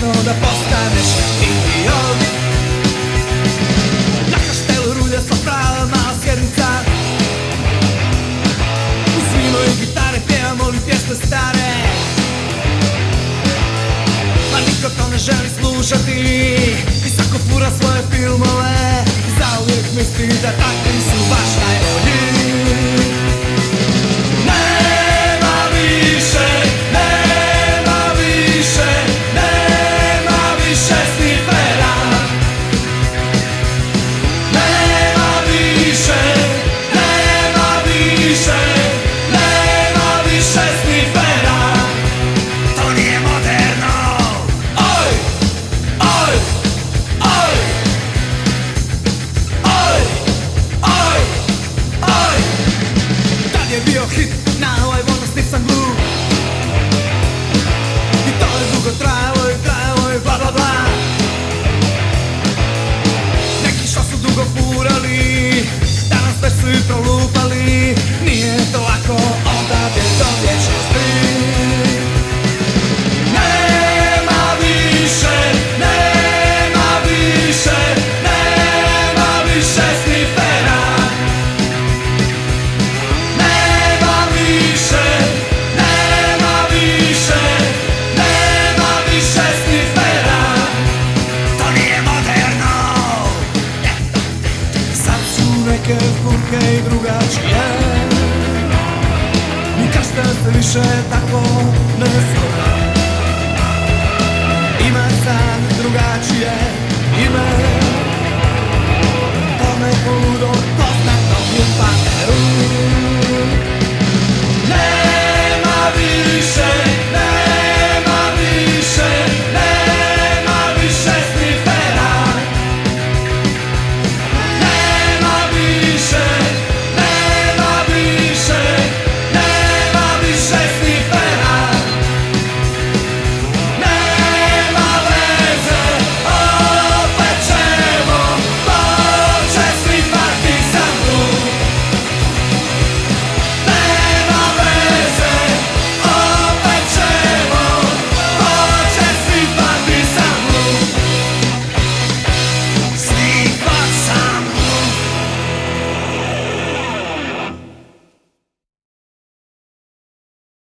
kasno da postaneš idiot. Na kaštelu rulja sva prava mala sjednica. Uz vino i gitare pjevamo li pjesme stare. Ma niko to ne želi slušati i svako fura svoje filmove. Zauvijek misli da takvi su baš najbolji. Nema više, nema više, nema više snifera. Nema više, nema više, nema više snifera. To nije moderno. Oj, oj, oj, oj, oj, oj. Tad je bio hit na ovaj vonostiv sam glu. I to je dugo trajalo i bla bla bla. Neki što su dugo furali, danas već su i prolupali. Nije to lako, odavde do vječnosti. Nema više, nema više, nema više snifera. Nema više, nema više, nema više snifera. To nije moderno. Sad su neke furke i drugačije. Nikašta se više tako ne zove. Ima sad drugačije ime.